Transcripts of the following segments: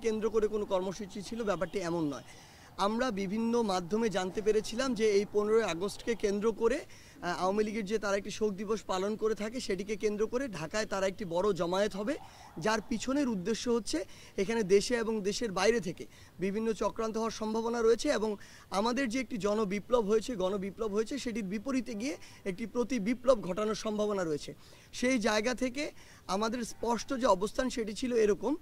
কেন্দ্র করে কোনো কর্মসূচি ছিল, ব্যাপারটি এমন নয়। আমরা বিভিন্ন মাধ্যমে জানতে পেরেছিলাম যে এই 15ই আগস্টকে কেন্দ্র করে আওয়ামী লীগের যে তারা একটি শোক দিবস পালন করে থাকে, সেটিকে কেন্দ্র করে ঢাকায় তারা একটি বড় জমায়েত হবে, যার পিছনের উদ্দেশ্য হচ্ছে এখানে দেশে এবং দেশের বাইরে থেকে বিভিন্ন চক্রান্ত হওয়ার সম্ভাবনা রয়েছে এবং আমাদের যে একটি গণবিপ্লব হয়েছে সেটির বিপরীতে গিয়ে একটি প্রতি বিপ্লব ঘটানোর সম্ভাবনা রয়েছে। সেই জায়গা থেকে আমাদের স্পষ্ট যে অবস্থান সেটি ছিল এরকম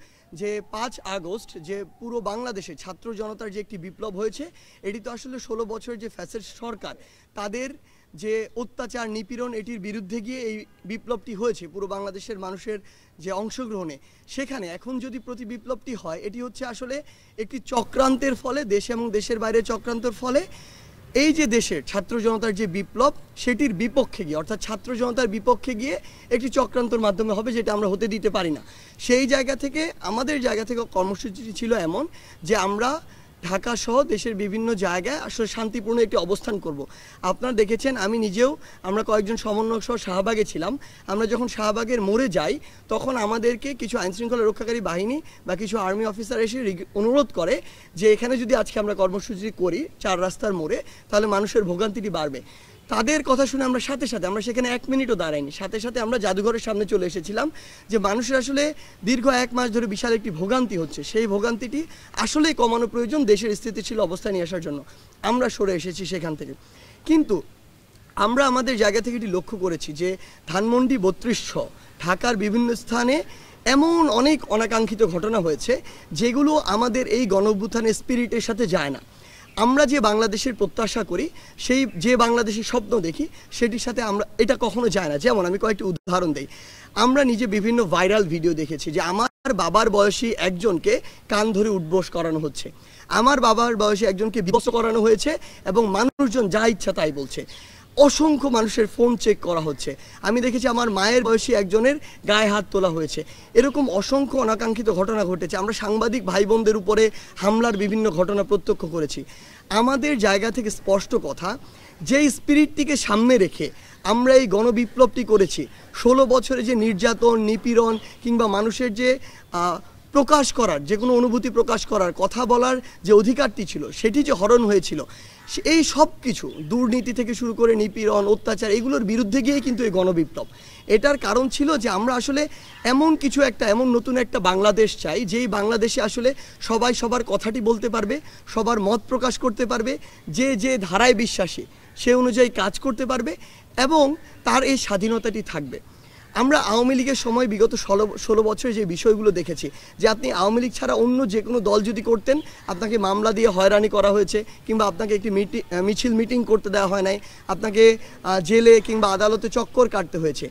যে 5 আগস্ট যে পুরো বাংলাদেশে ছাত্র জনতার যে একটি বিপ্লব হয়েছে, এটি তো আসলে 16 বছরের যে ফ্যাসিস্ট সরকার তাদের যে অত্যাচার নিপীড়ন, এটির বিরুদ্ধে গিয়ে এই বিপ্লবটি হয়েছে পুরো বাংলাদেশের মানুষের যে অংশগ্রহণে। সেখানে এখন যদি প্রতি বিপ্লবটি হয়, এটি হচ্ছে আসলে একটি চক্রান্তের ফলে, দেশে এবং দেশের বাইরে চক্রান্তের ফলে এই যে দেশের ছাত্র জনতার যে বিপ্লব সেটির বিপক্ষে গিয়ে, অর্থাৎ ছাত্র জনতার বিপক্ষে গিয়ে একটি চক্রান্তর মাধ্যমে হবে, যেটা আমরা হতে দিতে পারি না। সেই জায়গা থেকে আমাদের জায়গা থেকে কর্মসূচিটি ছিল এমন যে আমরা ঢাকা সহ দেশের বিভিন্ন জায়গায় আসলে শান্তিপূর্ণ একটি অবস্থান করব। আপনারা দেখেছেন, আমি নিজেও, আমরা কয়েকজন সমন্বয়ক সহ শাহবাগে ছিলাম। আমরা যখন শাহবাগের মোড়ে যাই তখন আমাদেরকে কিছু আইনশৃঙ্খলা রক্ষাকারী বাহিনী বা কিছু আর্মি অফিসার এসে অনুরোধ করে যে এখানে যদি আজকে আমরা কর্মসূচি করি 4 রাস্তার মোড়ে, তাহলে মানুষের ভোগান্তিটি বাড়বে। তাদের কথা শুনে আমরা সাথে সাথে, আমরা সেখানে 1 মিনিটও দাঁড়াইনি, সাথে সাথে আমরা জাদুঘরের সামনে চলে এসেছিলাম যে মানুষের আসলে দীর্ঘ 1 মাস ধরে বিশাল একটি ভোগান্তি হচ্ছে, সেই ভোগান্তিটি আসলেই কমানো প্রয়োজন দেশের স্থিতিশীল অবস্থা নিয়ে আসার জন্য। আমরা সরে এসেছি সেখান থেকে। কিন্তু আমরা আমাদের জায়গা থেকে এটি লক্ষ্য করেছি যে ধানমন্ডি 3200 ঢাকার বিভিন্ন স্থানে এমন অনেক অনাকাঙ্ক্ষিত ঘটনা হয়েছে যেগুলো আমাদের এই গণঅভ্যুত্থানের স্পিরিটের সাথে যায় না। আমরা যে বাংলাদেশের প্রত্যাশা করি, সেই যে বাংলাদেশের স্বপ্ন দেখি, সেটির সাথে আমরা এটা কখনো যায় না। যেমন আমি কয়েকটি উদাহরণ দিই। আমরা নিজে বিভিন্ন ভাইরাল ভিডিও দেখেছি যে আমার বাবার বয়সী একজনকে কান ধরে উঠবোস করানো হচ্ছে, আমার বাবার বয়সী একজনকে বিবস্ত্র করানো হয়েছে এবং মানুষজন যা ইচ্ছা তাই বলছে। অসংখ্য মানুষের ফোন চেক করা হচ্ছে। আমি দেখেছি আমার মায়ের বয়সী একজনের গায়ে হাত তোলা হয়েছে। এরকম অসংখ্য অনাকাঙ্ক্ষিত ঘটনা ঘটেছে। আমরা সাংবাদিক ভাই বোনদের উপরে হামলার বিভিন্ন ঘটনা প্রত্যক্ষ করেছি। আমাদের জায়গা থেকে স্পষ্ট কথা, যেই স্পিরিটটিকে সামনে রেখে আমরা এই গণবিপ্লবটি করেছি, 16 বছরে যে নির্যাতন, নিপীড়ন কিংবা মানুষের যে প্রকাশ করার, যে কোনো অনুভূতি প্রকাশ করার, কথা বলার যে অধিকারটি ছিল, সেটি যে হরণ হয়েছিল, এই সব কিছু দুর্নীতি থেকে শুরু করে নিপীড়ন, অত্যাচার, এগুলোর বিরুদ্ধে গিয়ে কিন্তু এই গণবিপ্লব। এটার কারণ ছিল যে আমরা আসলে এমন কিছু একটা, এমন নতুন একটা বাংলাদেশ চাই, যেই বাংলাদেশে আসলে সবাই সবার কথাটি বলতে পারবে, সবার মত প্রকাশ করতে পারবে, যে যে ধারায় বিশ্বাসী সে অনুযায়ী কাজ করতে পারবে এবং তার এই স্বাধীনতাটি থাকবে। আমরা আওয়ামী লীগের সময় বিগত 16 বছরে যে বিষয়গুলো দেখেছি, যে আপনি আওয়ামী লীগ ছাড়া অন্য যে কোনো দল যদি করতেন, আপনাকে মামলা দিয়ে হয়রানি করা হয়েছে, কিংবা আপনাকে একটি মিটিং করতে দেওয়া হয় নাই, আপনাকে জেলে কিংবা আদালতে চক্কর কাটতে হয়েছে।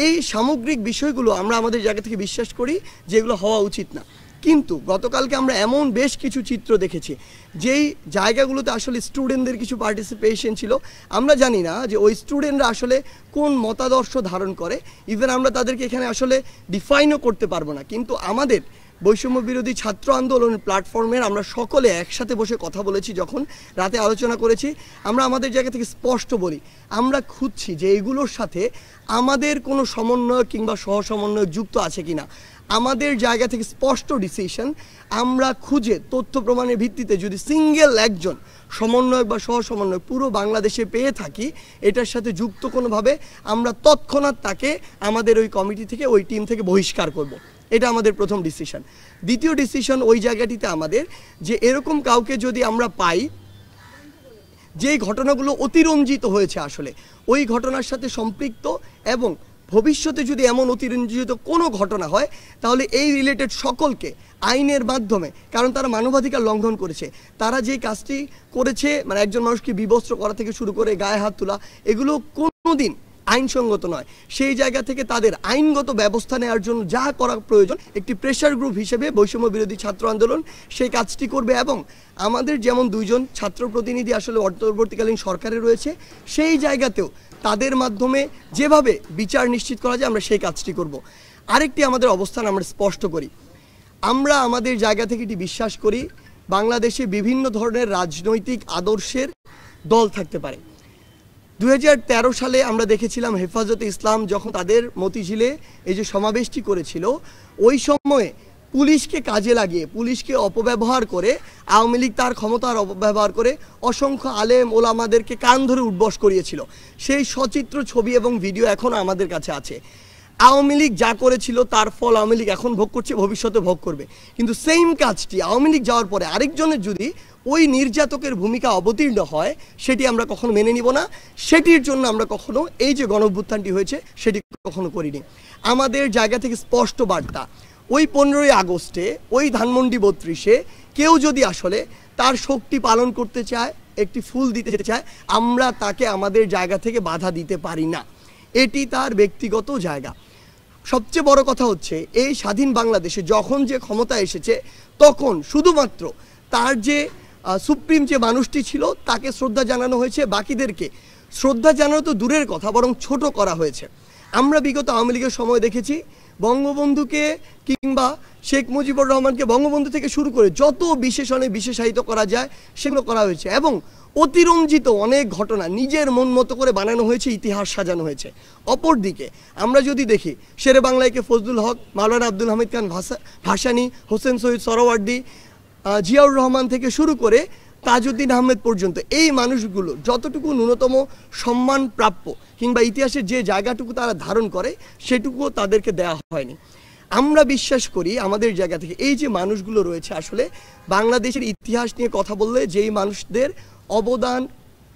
এই সামগ্রিক বিষয়গুলো আমরা আমাদের জায়গা থেকে বিশ্বাস করি যেগুলো হওয়া উচিত না। কিন্তু গতকালকে আমরা এমন বেশ কিছু চিত্র দেখেছি যেই জায়গাগুলোতে আসলে স্টুডেন্টদের কিছু পার্টিসিপেশন ছিল। আমরা জানি না যে ওই স্টুডেন্টরা আসলে কোন মতাদর্শ ধারণ করে, ইভেন আমরা তাদেরকে এখানে আসলে ডিফাইনও করতে পারবো না। কিন্তু আমাদের বৈষম্য বিরোধী ছাত্র আন্দোলনের প্ল্যাটফর্মের আমরা সকলে একসাথে বসে কথা বলেছি, যখন রাতে আলোচনা করেছি, আমরা আমাদের জায়গা থেকে স্পষ্ট বলি, আমরা খুঁজছি যে এগুলোর সাথে আমাদের কোনো সমন্বয় কিংবা সহসমন্বয় যুক্ত আছে কিনা। আমাদের জায়গা থেকে স্পষ্ট ডিসিশন, আমরা খুঁজে তথ্য প্রমাণের ভিত্তিতে যদি সিঙ্গেল একজন সমন্বয়ক বা সহসমন্বয়ক পুরো বাংলাদেশে পেয়ে থাকি, এটার সাথে যুক্ত কোনোভাবে, আমরা তৎক্ষণাৎ তাকে আমাদের ওই কমিটি থেকে, ওই টিম থেকে বহিষ্কার করব। এটা আমাদের প্রথম ডিসিশন। দ্বিতীয় ডিসিশন ওই জায়গাটিতে আমাদের, যে এরকম কাউকে যদি আমরা পাই যেই ঘটনাগুলো অতিরঞ্জিত হয়েছে, আসলে ওই ঘটনার সাথে সম্পৃক্ত, এবং ভবিষ্যতে যদি এমন অতিরঞ্জিত কোনো ঘটনা হয়, তাহলে এই রিলেটেড সকলকে আইনের মাধ্যমে, কারণ তারা মানবাধিকার লঙ্ঘন করেছে, তারা যে কাজটি করেছে, মানে একজন মানুষকে বিবস্ত্র করা থেকে শুরু করে গায়ে হাত তোলা, এগুলো কোনোদিন আইনসঙ্গত নয়। সেই জায়গা থেকে তাদের আইনগত ব্যবস্থা নেওয়ার জন্য যা করা প্রয়োজন, একটি প্রেশার গ্রুপ হিসেবে বৈষম্য বিরোধী ছাত্র আন্দোলন সেই কাজটি করবে। এবং আমাদের যেমন 2 জন ছাত্র প্রতিনিধি আসলে অন্তর্বর্তীকালীন সরকারে রয়েছে, সেই জায়গাতেও তাদের মাধ্যমে যেভাবে বিচার নিশ্চিত করা যায়, আমরা সেই কাজটি করব। আরেকটি আমাদের অবস্থান আমরা স্পষ্ট করি, আমরা আমাদের জায়গা থেকে এটি বিশ্বাস করি, বাংলাদেশে বিভিন্ন ধরনের রাজনৈতিক আদর্শের দল থাকতে পারে। 2013 সালে আমরা দেখেছিলাম হেফাজতে ইসলাম যখন তাদের মতিঝিলে এই যে সমাবেশটি করেছিল, ওই সময়ে পুলিশকে কাজে লাগিয়ে, পুলিশকে অপব্যবহার করে আওয়ামী লীগ তার ক্ষমতার অপব্যবহার করে অসংখ্য আলেম ওলামাদেরকে কান ধরে উঠবস করিয়েছিল। সেই সচিত্র ছবি এবং ভিডিও এখনও আমাদের কাছে আছে। আওয়ামী লীগ যা করেছিল তার ফল আওয়ামী লীগ এখন ভোগ করছে, ভবিষ্যতে ভোগ করবে। কিন্তু সেম কাজটি আওয়ামী লীগ যাওয়ার পরে আরেকজনের যদি ওই নির্যাতকের ভূমিকা অবতীর্ণ হয়, সেটি আমরা কখনো মেনে নিব না। সেটির জন্য আমরা কখনো এই যে গণঅভ্যুত্থানটি হয়েছে সেটি কখনো করিনি। আমাদের জায়গা থেকে স্পষ্ট বার্তা, ওই 15ই আগস্টে ওই ধানমন্ডি 32-এ কেউ যদি আসলে তার শক্তি পালন করতে চায়, একটি ফুল দিতে যেতে চায়, আমরা তাকে আমাদের জায়গা থেকে বাধা দিতে পারি না। এটি তার ব্যক্তিগত জায়গা। সবচেয়ে বড় কথা হচ্ছে, এই স্বাধীন বাংলাদেশে যখন যে ক্ষমতা এসেছে তখন শুধুমাত্র তার যে সুপ্রিম যে মানুষটি ছিল তাকে শ্রদ্ধা জানানো হয়েছে, বাকিদেরকে শ্রদ্ধা জানানো তো দূরের কথা, বরং ছোট করা হয়েছে। আমরা বিগত আওয়ামী লীগের সময় দেখেছি বঙ্গবন্ধুকে কিংবা শেখ মুজিবুর রহমানকে বঙ্গবন্ধু থেকে শুরু করে যত বিশেষণে বিশেষায়িত করা যায় সেগুলো করা হয়েছে, এবং অতিরঞ্জিত অনেক ঘটনা নিজের মন মতো করে বানানো হয়েছে, ইতিহাস সাজানো হয়েছে। অপরদিকে আমরা যদি দেখি শেরে বাংলাকে ফজলুল হক, মাওলানা আব্দুল হামিদ খান ভাসানী, হোসেন শহীদ সরওয়ার্দী, জিয়াউর রহমান থেকে শুরু করে তাজউদ্দিন আহমেদ পর্যন্ত এই মানুষগুলো যতটুকু ন্যূনতম সম্মান প্রাপ্য কিংবা ইতিহাসের যে জায়গাটুকু তারা ধারণ করে সেটুকুও তাদেরকে দেওয়া হয়নি। আমরা বিশ্বাস করি আমাদের জায়গা থেকে এই যে মানুষগুলো রয়েছে, আসলে বাংলাদেশের ইতিহাস নিয়ে কথা বললে যেই মানুষদের অবদান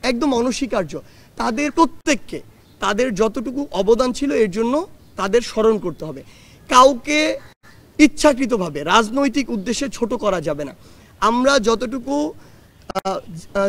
একদম অনস্বীকার্য, তাদের প্রত্যেককে তাদের যতটুকু অবদান ছিল এর জন্য তাদের স্মরণ করতে হবে। কাউকে ইচ্ছাকৃতভাবে রাজনৈতিক উদ্দেশ্যে ছোট করা যাবে না। আমরা যতটুকু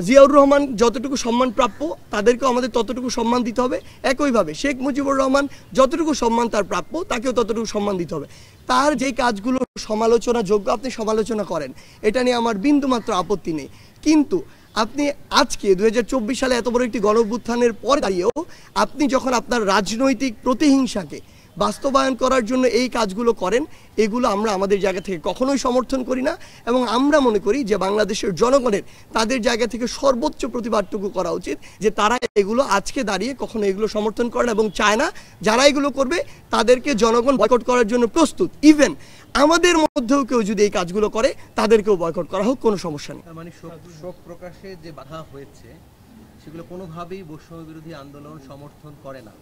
জিয়াউর রহমান যতটুকু সম্মান প্রাপ্য তাদেরকেও আমাদের ততটুকু সম্মান দিতে হবে। একইভাবে শেখ মুজিবুর রহমান যতটুকু সম্মান তার প্রাপ্য তাকেও ততটুকু সম্মান দিতে হবে। তার যেই কাজগুলো সমালোচনা যোগ্য আপনি সমালোচনা করেন, এটা নিয়ে আমার বিন্দুমাত্র আপত্তি নেই। কিন্তু আপনি আজকে 2024 সালে এত বড় একটি গণঅভ্যুত্থানের পর দাঁড়িয়েও আপনি যখন আপনার রাজনৈতিক প্রতিহিংসাকে বাস্তবায়ন করার জন্য এই কাজগুলো করেন, এগুলো আমরা আমাদের জায়গা থেকে কখনোই সমর্থন করি না। এবং আমরা মনে করি যে বাংলাদেশের জনগণের তাদের জায়গা থেকে সর্বোচ্চ প্রতিবাদটুকু করা উচিত যে তারা এগুলো আজকে দাঁড়িয়ে কখনো এগুলো সমর্থন করে না এবং চায় না। যারা এগুলো করবে তাদেরকে জনগণ বয়কট করার জন্য প্রস্তুত। ইভেন আমাদের মধ্যেও কেউ যদি এই কাজগুলো করে তাদেরকেও বয়কট করা হোক, কোনো সমস্যা নেই। মানে শোক প্রকাশে যে বাধা হয়েছে সেগুলো কোনোভাবেই বৈষম্য বিরোধী আন্দোলন সমর্থন করে না।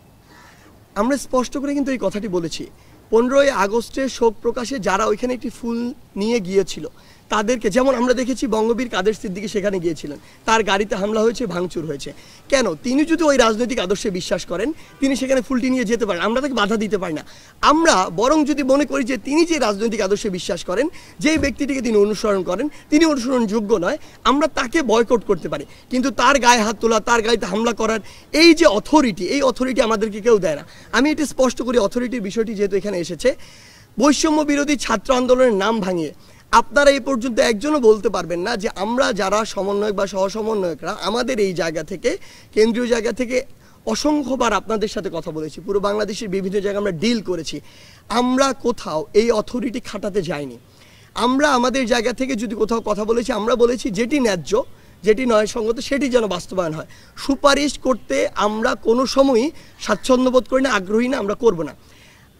আমরা স্পষ্ট করে কিন্তু এই কথাটি বলেছি। 15ই আগস্টে শোক প্রকাশে যারা ওইখানে একটি ফুল নিয়ে গিয়েছিল তাদেরকে, যেমন আমরা দেখেছি বঙ্গবীর কাদের সিদ্দিকী সেখানে গিয়েছিলেন, তার গাড়িতে হামলা হয়েছে, ভাঙচুর হয়েছে। কেন? তিনি যদি ওই রাজনৈতিক আদর্শে বিশ্বাস করেন তিনি সেখানে ফুলটি নিয়ে যেতে পারেন, আমরা তাকে বাধা দিতে পারি না। আমরা বরং যদি মনে করি যে তিনি যে রাজনৈতিক আদর্শে বিশ্বাস করেন, যেই ব্যক্তিটিকে তিনি অনুসরণ করেন তিনি অনুসরণযোগ্য নয়, আমরা তাকে বয়কট করতে পারি। কিন্তু তার গায়ে হাত তোলা, তার গাড়িতে হামলা করার এই যে অথরিটি, এই অথরিটি আমাদেরকে কেউ দেয় না। আমি এটি স্পষ্ট করি, অথরিটির বিষয়টি যেহেতু এখানে এসেছে, বৈষম্য বিরোধী ছাত্র আন্দোলনের নাম ভাঙিয়ে আপনারা এই পর্যন্ত একজনও বলতে পারবেন না যে আমরা যারা সমন্বয়ক বা সহসমন্বয়করা আমাদের এই জায়গা থেকে, কেন্দ্রীয় জায়গা থেকে অসংখ্যবার আপনাদের সাথে কথা বলেছি, পুরো বাংলাদেশের বিভিন্ন জায়গায় আমরা ডিল করেছি, আমরা কোথাও এই অথরিটি খাটাতে যাইনি। আমরা আমাদের জায়গা থেকে যদি কোথাও কথা বলেছি, আমরা বলেছি যেটি ন্যায্য, যেটি ন্যায়সঙ্গত সেটি যেন বাস্তবায়ন হয়। সুপারিশ করতে আমরা কোনো সময়ই স্বাচ্ছন্দ্য বোধ করি না, আগ্রহী না, আমরা করব না।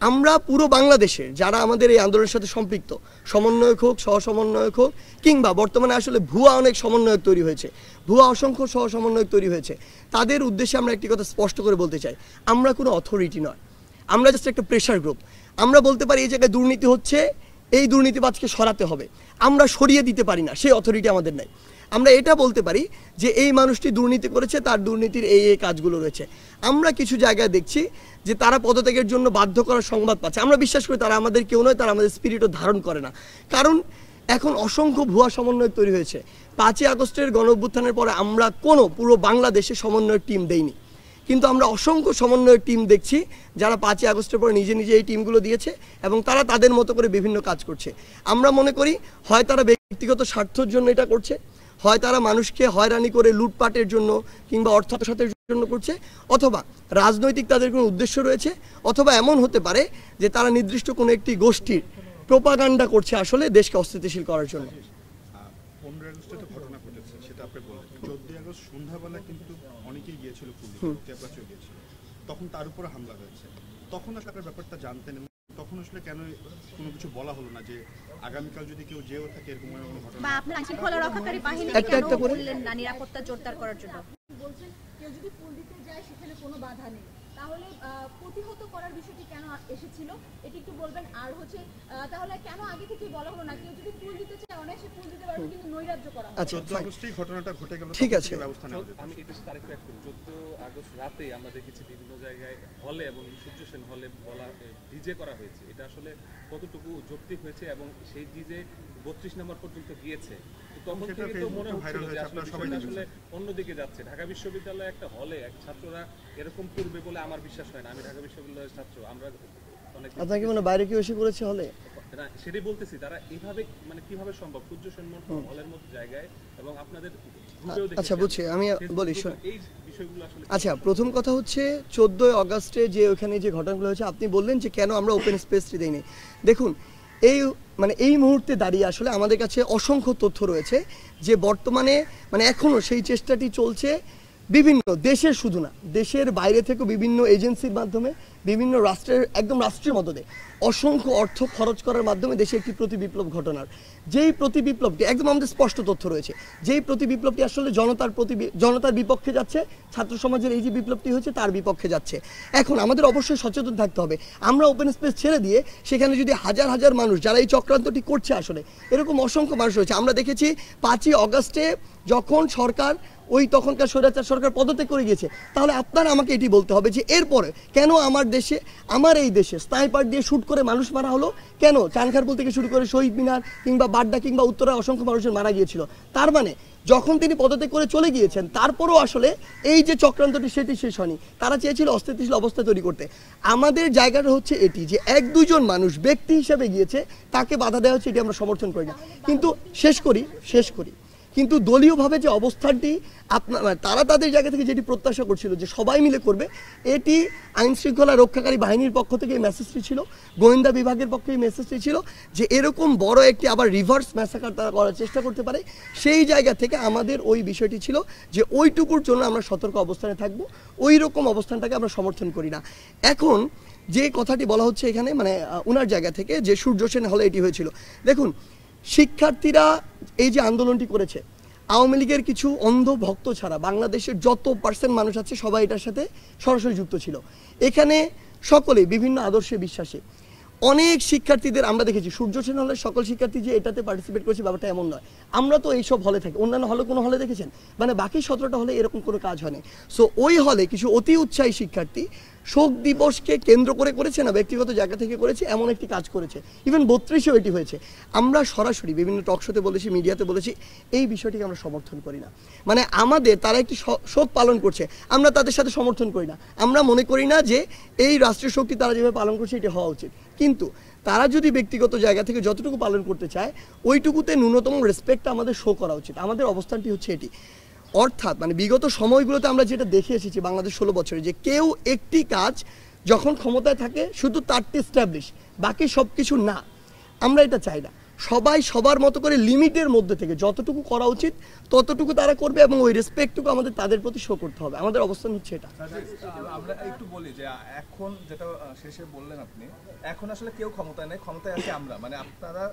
আমরা পুরো বাংলাদেশের যারা আমাদের এই আন্দোলনের সাথে সম্পৃক্ত, সমন্বয়ক হোক, সহসমন্বয়ক হোক, কিংবা বর্তমানে আসলে ভুয়া অনেক সমন্বয়ক তৈরি হয়েছে, ভুয়া অসংখ্য সহসমন্বয়ক তৈরি হয়েছে, তাদের উদ্দেশ্যে আমরা একটি কথা স্পষ্ট করে বলতে চাই, আমরা কোনো অথরিটি নয়, আমরা জাস্ট একটা প্রেশার গ্রুপ। আমরা বলতে পারি এই জায়গায় দুর্নীতি হচ্ছে, এই দুর্নীতিবাজকে সরাতে হবে, আমরা সরিয়ে দিতে পারি না, সেই অথরিটি আমাদের নেই। আমরা এটা বলতে পারি যে এই মানুষটি দুর্নীতি করেছে, তার দুর্নীতির এই এই কাজগুলো রয়েছে। আমরা কিছু জায়গায় দেখছি যে তারা পদত্যাগের জন্য বাধ্য করার সংবাদ পাচ্ছে, আমরা বিশ্বাস করি তারা আমাদের কেউ নয়, তারা আমাদের স্পিরিটও ধারণ করে না। কারণ এখন অসংখ্য ভুয়া সমন্বয় তৈরি হয়েছে। 5ই আগস্টের গণঅভ্যুত্থানের পরে আমরা কোনো পুরো বাংলাদেশে সমন্বয়ের টিম দেইনি, কিন্তু আমরা অসংখ্য সমন্বয়ের টিম দেখছি যারা 5ই আগস্টের পরে নিজে নিজে এই টিমগুলো দিয়েছে এবং তারা তাদের মতো করে বিভিন্ন কাজ করছে। আমরা মনে করি হয় তারা ব্যক্তিগত স্বার্থের জন্য এটা করছে, হয় তারা মানুষকে হয়রানি করে লুটপাটের জন্য কিংবা অর্থ আত্মসাতের জন্য করছে, অথবা রাজনৈতিক তাদের কোনো উদ্দেশ্য রয়েছে, অথবা এমন হতে পারে যে তারা নির্দিষ্ট কোনো একটি গোষ্ঠীর প্রোপাগান্ডা করছে আসলে দেশকে অস্থিতিশীল করার জন্য। 15 আগস্টে তো ঘটনা ঘটেছে, সেটা আপনি বললেন। 14 আগস্ট সন্ধ্যাবেলা কিন্তু অনেকেই গিয়েছিল, তখন তার উপরে হামলা হয়েছে, তখন আপনার ব্যাপারটা জানতেন? তখন আসলে কেন কোনো কিছু বলা হলো না যে আগামীকাল যদি কেউ যেও থাকে এরকম কোনো ঘটনা বা আপনার আইনশৃঙ্খলা রক্ষাকারী বাহিনী একটা কেন একটা করে বললেন না নিরাপত্তা জোরদার করার জন্য? বলছেন কেউ যদি ফুল দিতে যায় সেখানে কোনো বাধা নেই, তাহলে প্রতিহত করার বিষয়টি কেন এসেছিল এটি একটু বলবেন। আর হচ্ছে তাহলে কেন আগে থেকে বলা হলো না কেউ যদি ফুল দিতে চায় অনায়াসে ফুল দিতে পারবে, কিন্তু নৈরাজ্য করা হবে? আচ্ছা 14 আগস্টেই ঘটনাটা ঘটে গেল, ঠিক তখন আছে। থেকে ব্যবস্থা নেওয়া যেত। আমি এটা সাথে আরেকটু অ্যাড করি। 14 আগস্ট রাতে আমরা দেখেছি বিভিন্ন জায়গায় হলে এবং সূর্য সেন হলে বলা ডিজে করা হয়েছে। এটা আসলে কতটুকু যৌক্তিক হয়েছে এবং সেই ডিজে 32 নম্বর পর্যন্ত গিয়েছে। তো তখন সেটা থেকে তো ফেসবুকে মনে ভাইরাল হচ্ছিল যে হয়েছে, আসলে আপনারা সবাই বিষয়টা দেখেছেন। আসলে অন্যদিকে যাচ্ছে। ঢাকা বিশ্ববিদ্যালয়ে একটা হলে এক ছাত্ররা এরকম করবে বলে আমার বিশ্বাস হয় না। আমি ঢাকা বিশ্ববিদ্যালয়ের ছাত্র, আমরা অনেক আপনাকে মনে হয় বাইরে কেউ এসে করেছে হলে? না, সেটাই বলতেছি, তারা এইভাবে মানে কিভাবে সম্ভব সূর্য সেন হলের মতো জায়গায় এবং আপনাদের গ্রুপেও দেখেছি আচ্ছা বুঝছি, আমি বলি ফেসবুক শোন। এই বিষয়গুলো আসলে আচ্ছা প্রথম কথা হচ্ছে 14 আগস্টে যে ওখানে যে ঘটনাগুলো হয়েছে আপনি বললেন যে কেন আমরা ওপেন স্পেসটি দেইনি। দেখুন এই মুহূর্তে দাঁড়িয়ে আসলে আমাদের কাছে অসংখ্য তথ্য রয়েছে যে বর্তমানে এখনও সেই চেষ্টাটি চলছে বিভিন্ন দেশের, শুধু না দেশের বাইরে থেকে বিভিন্ন এজেন্সির মাধ্যমে বিভিন্ন রাষ্ট্রের একদম রাষ্ট্রীয় মদদে অসংখ্য অর্থ খরচ করার মাধ্যমে দেশে একটি প্রতি বিপ্লব ঘটনার যেই প্রতি বিপ্লবটি একদম আমাদের স্পষ্ট তথ্য রয়েছে, যেই প্রতি বিপ্লবটি আসলে জনতার বিপক্ষে যাচ্ছে, ছাত্র সমাজের এই যে বিপ্লবটি হয়েছে তার বিপক্ষে যাচ্ছে। এখন আমাদের অবশ্যই সচেতন থাকতে হবে। আমরা ওপেন স্পেস ছেড়ে দিয়ে সেখানে যদি হাজার হাজার মানুষ যারা এই চক্রান্তটি করছে, আসলে এরকম অসংখ্য মানুষ রয়েছে। আমরা দেখেছি 5ই আগস্টে যখন সরকার তখনকার স্বৈরাচার সরকার পদত্যাগ করে গিয়েছে, তাহলে আপনারা আমাকে এটি বলতে হবে যে এরপরে কেন আমার এই দেশে স্নাইপার দিয়ে শুট করে মানুষ মারা হলো, কেন চানখারপুল থেকে শুরু করে শহীদ মিনার কিংবা বাড্ডা কিংবা উত্তরায় অসংখ্য মানুষের মারা গিয়েছিল। তার মানে যখন তিনি পদত্যাগ করে চলে গিয়েছেন তারপরও আসলে এই যে চক্রান্তটি সেটি শেষ হয়নি। তারা চেয়েছিল অস্থিতিশীল অবস্থা তৈরি করতে। আমাদের জায়গাটা হচ্ছে এটি যে 1-2 জন মানুষ ব্যক্তি হিসেবে গিয়েছে, তাকে বাধা দেওয়া হচ্ছে, এটি আমরা সমর্থন করি না। কিন্তু শেষ করি কিন্তু দলীয়ভাবে যে অবস্থানটি তারা তাদের জায়গা থেকে যেটি প্রত্যাশা করছিল যে সবাই মিলে করবে, এটি আইন শৃঙ্খলা রক্ষাকারী বাহিনীর পক্ষ থেকে এই মেসেজটি ছিল, গোয়েন্দা বিভাগের পক্ষে এই মেসেজটি ছিল যে এরকম বড় একটি আবার রিভার্স ম্যাসাকার তারা করার চেষ্টা করতে পারে। সেই জায়গা থেকে আমাদের ওই বিষয়টি ছিল যে ওইটুকুর জন্য আমরা সতর্ক অবস্থানে থাকবো, ওই রকম অবস্থানটাকে আমরা সমর্থন করি না। এখন যে কথাটি বলা হচ্ছে এখানে ওনার জায়গা থেকে যে সূর্য সেন হলে এটি হয়েছিল, দেখুন শিক্ষার্থীরা এই যে আন্দোলনটি করেছে, আওয়ামী লীগের কিছু অন্ধ ভক্ত ছাড়া বাংলাদেশের যত % মানুষ আছে সবাই এটার সাথে সরাসরি যুক্ত ছিল। এখানে সকলেই বিভিন্ন আদর্শে বিশ্বাসী। অনেক শিক্ষার্থীদের আমরা দেখেছি, সূর্য সেন হলের সকল শিক্ষার্থী যে এটাতে পার্টিসিপেট করেছে ব্যাপারটা এমন নয়। আমরা তো এইসব হলে থাকি, অন্যান্য হলে কোনো হলে দেখেছেন বাকি 17টা হলে এরকম কোনো কাজ হয়নি। সো ওই হলে কিছু অতি উৎসাহী শিক্ষার্থী শোক দিবসকে কেন্দ্র করে করেছে না, ব্যক্তিগত জায়গা থেকে করেছে, এমন একটি কাজ করেছে। ইভেন 32-এও এটি হয়েছে। আমরা সরাসরি বিভিন্ন টকশোতে বলেছি, মিডিয়াতে বলেছি, এই বিষয়টিকে আমরা সমর্থন করি না। আমাদের তারা একটি শোক পালন করছে, আমরা তাদের সাথে সমর্থন করি না। আমরা মনে করি না যে এই রাষ্ট্রীয় শোকটি তারা যেভাবে পালন করছে এটি হওয়া উচিত। কিন্তু তারা যদি ব্যক্তিগত জায়গা থেকে যতটুকু পালন করতে চায় ওইটুকুতে ন্যূনতম রেসপেক্টটা আমাদের শো করা উচিত। আমাদের অবস্থানটি হচ্ছে এটি। অর্থাৎ বিগত সময়গুলোতে আমরা যেটা দেখে এসেছি বাংলাদেশ 16 বছরে, যে কেউ একটি কাজ যখন ক্ষমতায় থাকে শুধু তারটি এস্টাবলিশ, বাকি সব কিছু না। আমরা এটা চাই না। সবাই সবার মতো করে লিমিটের মধ্যে থেকে যতটুকু করা উচিত ততটুকু তারা করবে এবং ওই রেসপেক্টটুকু আমাদের তাদের প্রতি শো করতে হবে। আমাদের অবস্থান হচ্ছে এটা। আমরা একটু বলি যে এখন যেটা শেষে বললেন আপনি, এখন আসলে কেউ ক্ষমতায় নেই, ক্ষমতায় আছে আমরা, আপনারা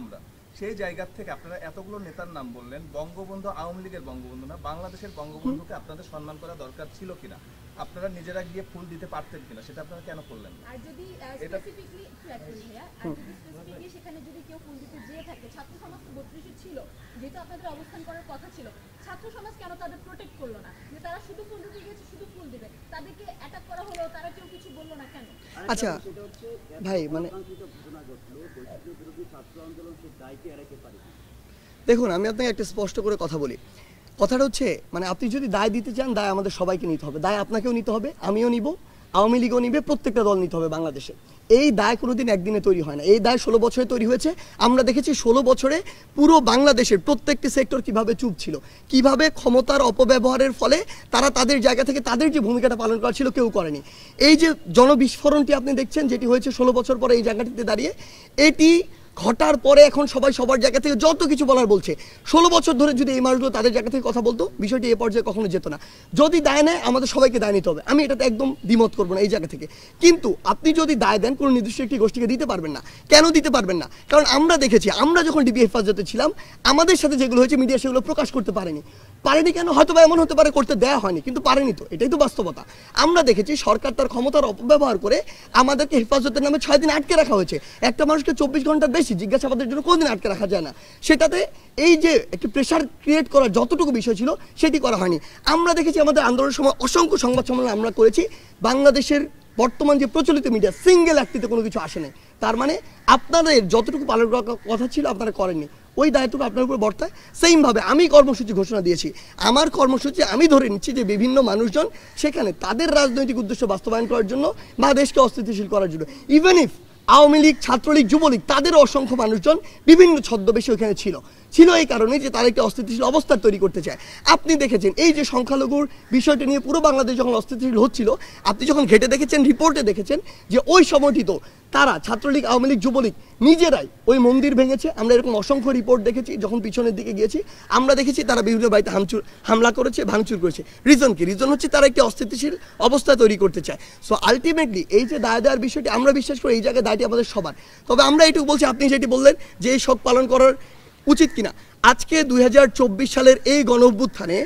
আমরা। সেই জায়গা থেকে আপনারা এতগুলো নেতার নাম বললেন, বঙ্গবন্ধু আওয়ামী লীগের বঙ্গবন্ধু না, বাংলাদেশের বঙ্গবন্ধুকে আপনাদের সম্মান করা দরকার ছিল কিনা, আপনারা নিজেরা গিয়ে ফুল দিতে পারতেন কিনা, সেটা আপনারা কেন করলেন? আর যদি স্পেসিফিকলি সেখানে যদি কেউ ফুল দিতে যেয়ে থাকে, ছাত্র সমাজ তো 32 ছিল, যেহেতু আপনাদের অবস্থান করার কথা ছিল, ছাত্র সমাজ কেন তাদের প্রোটেক্ট করলো না? যে তারা শুধু ফুল দিতে গিয়েছে, শুধু ফুল দিবে, তাদেরকে অ্যাটাক করা হলো, তারা কেউ কিছু বললো না কেন? আচ্ছা ভাই দেখুন, আমি আপনাকে একটা স্পষ্ট করে কথা বলি। কথাটা হচ্ছে আপনি যদি দায় দিতে চান, দায় আমাদের সবাইকে নিতে হবে। দায় আপনাকেও নিতে হবে, আমিও নিব, আওয়ামী লীগও নিবে, প্রত্যেকটা দল নিতে হবে বাংলাদেশে। এই দায় কোনোদিন একদিনে তৈরি হয় না। এই দায় 16 বছরে তৈরি হয়েছে। আমরা দেখেছি 16 বছরে পুরো বাংলাদেশের প্রত্যেকটি সেক্টর কিভাবে চুপ ছিল, কিভাবে ক্ষমতার অপব্যবহারের ফলে তারা তাদের জায়গা থেকে তাদের যে ভূমিকাটা পালন করা ছিল কেউ করেনি। এই যে জনবিস্ফোরণটি আপনি দেখছেন যেটি হয়েছে 16 বছর পরে এই জায়গাটিতে দাঁড়িয়ে, এটি ঘটার পরে এখন সবাই সবার জায়গা থেকে যত কিছু বলার বলছে। 16 বছর ধরে যদি এই মানুষগুলো তাদের জায়গা থেকে কথা বলতো, বিষয়টি এ পর্যায়ে কখনো যেত না। যদি দায় নেয় আমাদের সবাইকে দায় নিতে হবে, আমি এটাতে একদম দ্বিমত করবো না এই জায়গা থেকে। কিন্তু আপনি যদি দায় দেন কোনো নির্দিষ্ট একটি গোষ্ঠীকে দিতে পারবেন না। কেন দিতে পারবেন না? কারণ আমরা দেখেছি, আমরা যখন ডিবি হেফাজতে ছিলাম আমাদের সাথে যেগুলো হয়েছে মিডিয়া সেগুলো প্রকাশ করতে পারেনি। কেন? হয়তো বা এমন হতে পারে করতে দেওয়া হয়নি, কিন্তু পারেনি তো, এটাই তো বাস্তবতা। আমরা দেখেছি সরকার তার ক্ষমতার অপব্যবহার করে আমাদেরকে হেফাজতের নামে 6 দিন আটকে রাখা হয়েছে। একটা মানুষকে 24 ঘন্টার বেশি জিজ্ঞাসাবাদের জন্য কোনদিন আটকে রাখা যায় না। সেটাতে এই যে একটি প্রেশার ক্রিয়েট করার যতটুকু বিষয় ছিল সেটি করা হয়নি। আমরা দেখেছি আমাদের আন্দোলনের সময় অসংখ্য সংবাদ সম্মেলন আমরা করেছি, বাংলাদেশের বর্তমান যে প্রচলিত মিডিয়া সিঙ্গেল একটিতে কোনো কিছু আসে নাই। তার মানে আপনাদের যতটুকু পালন করার কথা ছিল আপনারা করেননি, ওই দায়িত্বটা আপনার উপর বর্তায়। সেইমভাবে আমি কর্মসূচি ঘোষণা দিয়েছি, আমার কর্মসূচি আমি ধরে নিচ্ছি যে বিভিন্ন মানুষজন সেখানে তাদের রাজনৈতিক উদ্দেশ্য বাস্তবায়ন করার জন্য বা দেশকে অস্থিতিশীল করার জন্য, ইভেন ইফ আওয়ামী লীগ, ছাত্রলীগ, যুবলীগ তাদেরও অসংখ্য মানুষজন বিভিন্ন ছদ্মবেশে ওখানে ছিল এই কারণে যে তারা একটা অস্থিতিশীল অবস্থা তৈরি করতে চায়। আপনি দেখেছেন এই যে সংখ্যালঘুর বিষয়টা নিয়ে পুরো বাংলাদেশ যখন অস্থিতিশীল হচ্ছিল, আপনি যখন ঘেটে দেখেছেন, রিপোর্টে দেখেছেন যে ওই সময়টি তো তারা ছাত্রলীগ, আওয়ামী লীগ, যুবলীগ নিজেরাই ওই মন্দির ভেঙেছে। আমরা এরকম অসংখ্য রিপোর্ট দেখেছি। যখন পিছনের দিকে গিয়েছি আমরা দেখেছি তারা বিভিন্ন বাড়িতে হামলা করেছে, ভাঙচুর করেছে। রিজন কি? রিজন হচ্ছে তারা একটি অস্থিতিশীল অবস্থা তৈরি করতে চায়। সো আলটিমেটলি এই যে দায় দেওয়ার বিষয়টি আমরা বিশ্বাস করি এই জায়গায় দায়টি আমাদের সবার। তবে আমরা এটুকু বলছি, আপনি যেটি বললেন যে এই শোক পালন করার উচিত কিনা, আজকে 2024 সালের এই গণঅভ্যুত্থানে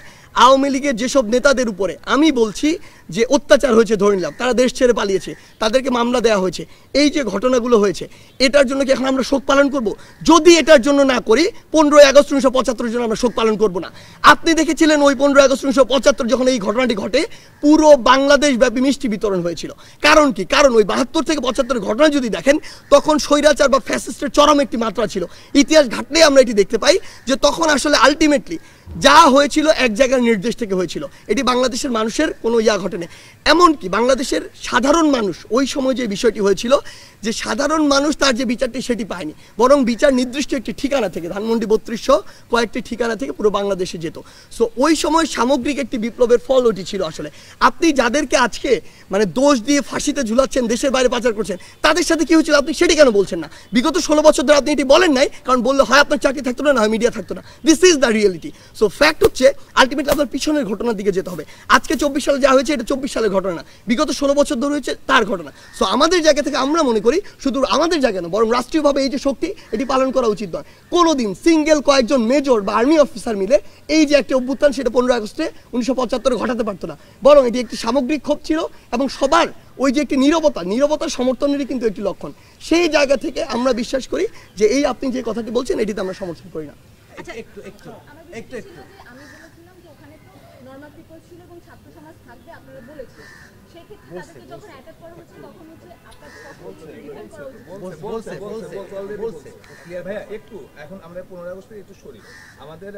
আওয়ামী লীগের যেসব নেতাদের উপরে আমি বলছি যে অত্যাচার হয়েছে, ধরে নিলাম তারা দেশ ছেড়ে পালিয়েছে, তাদেরকে মামলা দেওয়া হয়েছে, এই যে ঘটনাগুলো হয়েছে এটার জন্য কি এখন আমরা শোক পালন করব? যদি এটার জন্য না করি 15 আগস্ট 1975 জন্য আমরা শোক পালন করব না। আপনি দেখেছিলেন ওই 15 আগস্ট 1975 যখন এই ঘটনাটি ঘটে পুরো বাংলাদেশ ব্যাপী মিষ্টি বিতরণ হয়েছিল। কারণ কি? কারণ ওই 72 থেকে 75 ঘটনা যদি দেখেন তখন স্বৈরাচার বা ফ্যাসিস্টের চরম একটি মাত্রা ছিল। ইতিহাস ঘাটলেই আমরা এটি দেখতে পাই যে তখন আসলে আলটিমেটলি যা হয়েছিল এক জায়গার নির্দেশ থেকে হয়েছিল। এটি বাংলাদেশের মানুষের কোনো ঘটেনি। এমনকি বাংলাদেশের সাধারণ মানুষ ওই সময় যে বিষয়টি হয়েছিল যে সাধারণ মানুষ তার যে বিচারটি সেটি পায়নি, বরং বিচার নির্দিষ্ট একটি ঠিকানা থেকে, ধানমন্ডি 3200 কয়েকটি ঠিকানা থেকে পুরো বাংলাদেশে যেত। সো ওই সময় সামগ্রিক একটি বিপ্লবের ফল ওটি ছিল। আসলে আপনি যাদেরকে আজকে মানে দোষ দিয়ে ফাঁসিতে ঝুলাচ্ছেন, দেশের বাইরে পাচার করছেন, তাদের সাথে কি হয়েছিল আপনি সেটি কেন বলছেন না? বিগত 16 বছর ধরে আপনি এটি বলেন নাই, কারণ বললে হয় আপনার চাকরি থাকতো না, হয় মিডিয়া থাকতো না। This is the reality. So fact হচ্ছে আলটিমেটলি আপনার পিছনের ঘটনার দিকে যেতে হবে। আজকে 24 সালে যা হয়েছে এটা 24 সালের ঘটনা না, বিগত 16 বছর ধরে হয়েছে তার ঘটনা। সো আমাদের জায়গা থেকে আমরা মনে করি শুধু আমাদের জায়গা না, বরং রাষ্ট্রীয়ভাবে এই যে শক্তি এটি পালন করা উচিত নয়। কোনোদিন সিঙ্গেল কয়েকজন মেজর বা আর্মি অফিসার মিলে এই যে একটা অভ্যুত্থান সেটা 15 আগস্টে 1975 ঘটাতে পারতো না, বরং এটি একটি সামগ্রিক ক্ষোভ ছিল এবং সবার ওই যে একটি নীরবতার সমর্থনেরই কিন্তু একটি লক্ষণ। সেই জায়গা থেকে আমরা বিশ্বাস করি যে এই আপনি যে কথাটি বলছেন এটিতে আমরা সমর্থন করি না। একটু একটু একটু একটু একটু আমি বলেছিলাম যে ওখানে তো নরমাল পিপল ছিল এবং ছাত্র সমাজ থাকবে, আপনারা বলেছেন সেক্ষেত্রে তাদেরকে যখন অ্যাটাক করা হচ্ছে তখন হচ্ছে আপনাদের ডিফেন্ড করা উচিত। ক্লিয়ার ভাইয়া একটু এখন আমরা 15 আগস্টে একটু সরি। আমাদের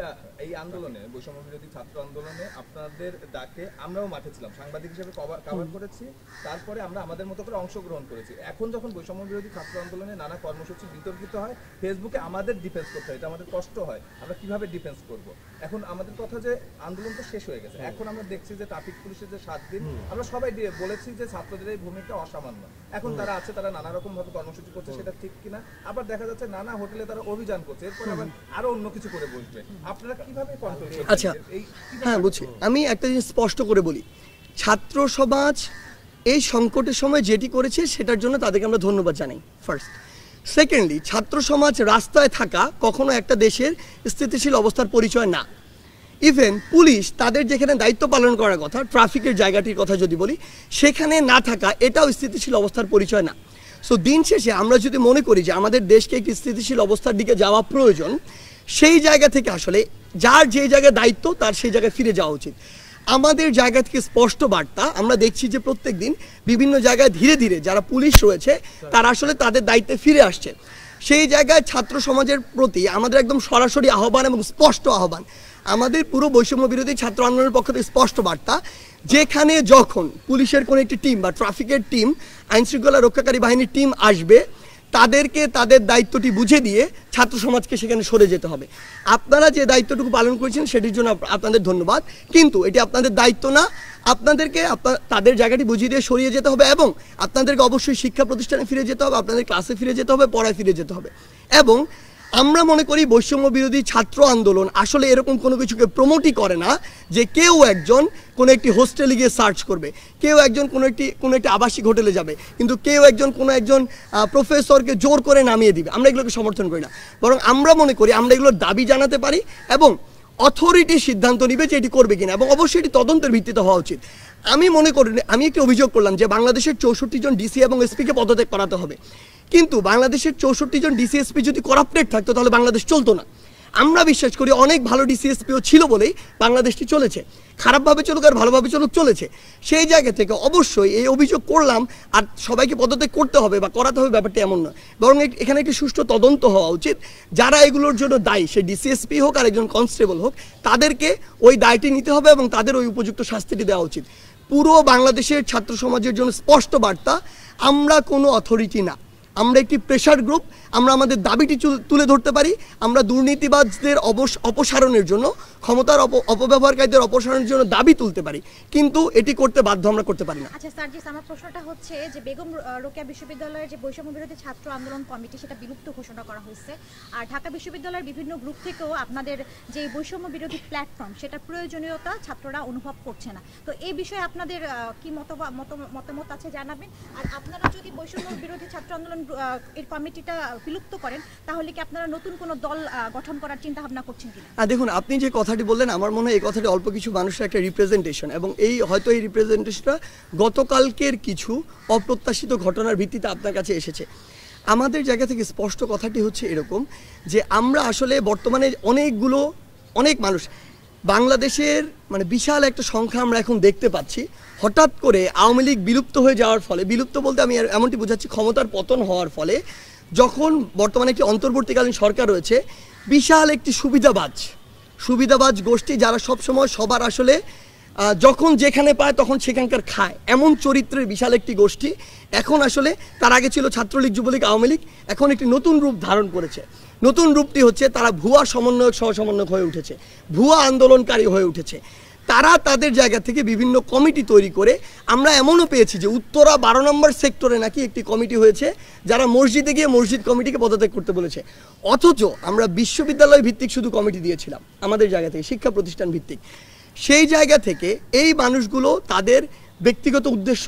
এই আন্দোলনে, বৈষম্য বিরোধী ছাত্র আন্দোলনে আপনাদের ডাকে আমরাও মাঠে ছিলাম, সাংবাদিক হিসেবে কভার করেছি, তারপরে আমরা আমাদের মতো করে অংশগ্রহণ করেছি। এখন যখন বৈষম্য বিরোধী ছাত্র আন্দোলনে নানা কর্মসূচি বিতর্কিত হয়, ফেসবুকে আমাদের ডিফেন্স করতে হয়, এটা আমাদের কষ্ট হয়, আমরা কিভাবে ডিফেন্স করব? এখন আমাদের কথা যে আন্দোলন তো শেষ হয়ে গেছে, এখন আমরা দেখছি যে ট্রাফিক পুলিশের যে 7 দিন আমরা সবাই বলেছি যে ছাত্রদের এই ভূমিকা অসামান্য। এখন তারা আছে, তারা নানা রকম ভাবে কর্মসূচি করছে, সেটা ঠিক কিনা? আবার দেখা যাচ্ছে নানা হোটেলে তারা অভিযান করছে, এরপর আবার আরো অন্য কিছু করে বসবে। আপনারা কিভাবে কন্ট্রোল করছেন? আচ্ছা, হ্যাঁ বুঝছি। আমি একটা জিনিস স্পষ্ট করে বলি, ছাত্র সমাজ এই সংকটের সময় যেটি করেছে সেটার জন্য তাদেরকে আমরা ধন্যবাদ জানাই ফার্স্ট। সেকেন্ডলি, ছাত্র সমাজ রাস্তায় থাকা কখনো একটা দেশের স্থিতিশীল অবস্থার পরিচয় না। ইভেন পুলিশ তাদের যেখানে দায়িত্ব পালন করার কথা, ট্রাফিকের জায়গাটির কথা যদি বলি, সেখানে না থাকা এটাও স্থিতিশীল অবস্থার পরিচয় না। সো দিন শেষে আমরা যদি মনে করি যে আমাদের দেশকে একটি স্থিতিশীল অবস্থার দিকে যাওয়া প্রয়োজন, সেই জায়গা থেকে আসলে যার যে জায়গায় দায়িত্ব তার সেই জায়গায় ফিরে যাওয়া উচিত। আমাদের জায়গা থেকে স্পষ্ট বার্তা আমরা দেখছি যে প্রত্যেক দিন বিভিন্ন জায়গায় ধীরে ধীরে যারা পুলিশ রয়েছে তারা আসলে তাদের দায়িত্বে ফিরে আসছে। সেই জায়গায় ছাত্র সমাজের প্রতি আমাদের একদম সরাসরি আহ্বান এবং স্পষ্ট আহ্বান, আমাদের পুরো বৈষম্য বিরোধী ছাত্র আন্দোলনের পক্ষ থেকে স্পষ্ট বার্তা, যেখানে যখন পুলিশের কোনো একটি টিম বা ট্রাফিকের টিম, আইনশৃঙ্খলা রক্ষাকারী বাহিনীর টিম আসবে, তাদেরকে তাদের দায়িত্বটি বুঝে দিয়ে ছাত্র সমাজকে সেখানে সরে যেতে হবে। আপনারা যে দায়িত্বটুকু পালন করেছেন সেটির জন্য আপনাদের ধন্যবাদ, কিন্তু এটি আপনাদের দায়িত্ব না। আপনাদেরকে তাদের জায়গাটি বুঝিয়ে দিয়ে সরিয়ে যেতে হবে এবং আপনাদেরকে অবশ্যই শিক্ষা প্রতিষ্ঠানে ফিরে যেতে হবে, আপনাদের ক্লাসে ফিরে যেতে হবে, পড়ায় ফিরে যেতে হবে। এবং আমরা মনে করি বৈষম্য বিরোধী ছাত্র আন্দোলন আসলে এরকম কোনো কিছুকে প্রমোটই করে না যে কেউ একজন কোনো একটি হোস্টেলে গিয়ে সার্চ করবে, কেউ একজন কোনো একটি আবাসিক হোটেলে যাবে, কিন্তু কেউ একজন কোনো একজন প্রফেসরকে জোর করে নামিয়ে দিবে। আমরা এগুলোকে সমর্থন করি না, বরং আমরা মনে করি আমরা এগুলোর দাবি জানাতে পারি এবং অথরিটি সিদ্ধান্ত নিবে যে এটি করবে কিনা, এবং অবশ্যই এটি তদন্তের ভিত্তিতে হওয়া উচিত। আমি মনে করি, আমি একটি অভিযোগ করলাম যে বাংলাদেশের 64 জন ডিসি এবং এসপিকে পদত্যাগ করাতে হবে, কিন্তু বাংলাদেশের 64 জন ডিসি এসপি যদি করাপ্টেড থাকতো তাহলে বাংলাদেশ চলতো না। আমরা বিশ্বাস করি অনেক ভালো ডিসি এসপিও ছিল বলেই বাংলাদেশটি চলেছে, খারাপভাবে চলুক আর ভালোভাবে চলুক চলেছে। সেই জায়গা থেকে অবশ্যই এই অভিযোগ করলাম আর সবাইকে পদত্যাগ করতে হবে বা করাতে হবে ব্যাপারটা এমন নয়, বরং এখানে একটি সুষ্ঠু তদন্ত হওয়া উচিত। যারা এগুলোর জন্য দায়ী, সে ডিসিএসপি হোক আর একজন কনস্টেবল হোক, তাদেরকে ওই দায়টি নিতে হবে এবং তাদের ওই উপযুক্ত শাস্তিটি দেওয়া উচিত। পুরো বাংলাদেশের ছাত্র সমাজের জন্য স্পষ্ট বার্তা, আমরা কোনো অথরিটি না, আমরা একটি প্রেশার গ্রুপ। আমরা আমাদের দাবিটি তুলে ধরতে পারি, আমরা দুর্নীতিবাজদের অপসারণের জন্য, ক্ষমতার অপব্যবহারকারীদের অপসারণের জন্য দাবি তুলতে পারি, কিন্তু এটি করতে বাধ্য আমরা করতে পারি না। আচ্ছা সার্জিস, আমার প্রশ্নটা হচ্ছে যে বেগম রোকেয়া বিশ্ববিদ্যালয়ের যে বৈষম্য বিরোধী ছাত্র আন্দোলন কমিটি সেটা বিলুপ্ত ঘোষণা করা হয়েছে, আর ঢাকা বিশ্ববিদ্যালয়ের বিভিন্ন গ্রুপ থেকেও আপনাদের যে বৈষম্য বিরোধী প্ল্যাটফর্ম সেটা প্রয়োজনীয়তা ছাত্ররা অনুভব করছে না। তো এই বিষয়ে আপনাদের কি মতামত আছে জানাবেন। আর আপনারা যদি বৈষম্য বিরোধী ছাত্র আন্দোলন এর কমিটিটা বিলুপ্ত করেন তাহলে কি আপনারা নতুন কোনো দল গঠন করার চিন্তা ভাবনা করছেন কিনা? দেখুন, আপনি যে কথাটি বললেন আমার মনে হয় এই কথাটি অল্প কিছু মানুষের একটা রিপ্রেজেন্টেশন, এবং হয়তো এই রিপ্রেজেন্টেশনটা গতকালকের কিছু অপ্রত্যাশিত ঘটনার ভিত্তিতে আপনার কাছে এসেছে। আমাদের জায়গা থেকে স্পষ্ট কথাটি হচ্ছে এরকম যে আমরা আসলে বর্তমানে অনেক মানুষ বাংলাদেশের মানে বিশাল একটা সংখ্যা আমরা এখন দেখতে পাচ্ছি। হঠাৎ করে আওয়ামী লীগ বিলুপ্ত হয়ে যাওয়ার ফলে, বিলুপ্ত বলতে আমি এমনটি বোঝাচ্ছি ক্ষমতার পতন হওয়ার ফলে, যখন বর্তমানে একটি অন্তর্বর্তীকালীন সরকার রয়েছে, বিশাল একটি সুবিধাবাজ গোষ্ঠী যারা সবসময় সবার আসলে যখন যেখানে পায় তখন সেখানকার খায়, এমন চরিত্রের বিশাল একটি গোষ্ঠী এখন আসলে, তার আগে ছিল ছাত্রলীগ, যুবলীগ, আওয়ামী লীগ, এখন একটি নতুন রূপ ধারণ করেছে। নতুন রূপটি হচ্ছে তারা ভুয়া সমন্বয়ক সহসমন্বয়ক হয়ে উঠেছে, ভুয়া আন্দোলনকারী হয়ে উঠেছে। তারা তাদের জায়গা থেকে বিভিন্ন কমিটি তৈরি করে, আমরা এমনও পেয়েছি যে উত্তরা 12 নম্বর সেক্টরে নাকি একটি কমিটি হয়েছে যারা মসজিদে গিয়ে মসজিদ কমিটিকে পদত্যাগ করতে বলেছে, অথচ আমরা বিশ্ববিদ্যালয় ভিত্তিক শুধু কমিটি দিয়েছিলাম আমাদের জায়গা থেকে, শিক্ষা প্রতিষ্ঠান ভিত্তিক। সেই জায়গা থেকে এই মানুষগুলো তাদের ব্যক্তিগত উদ্দেশ্য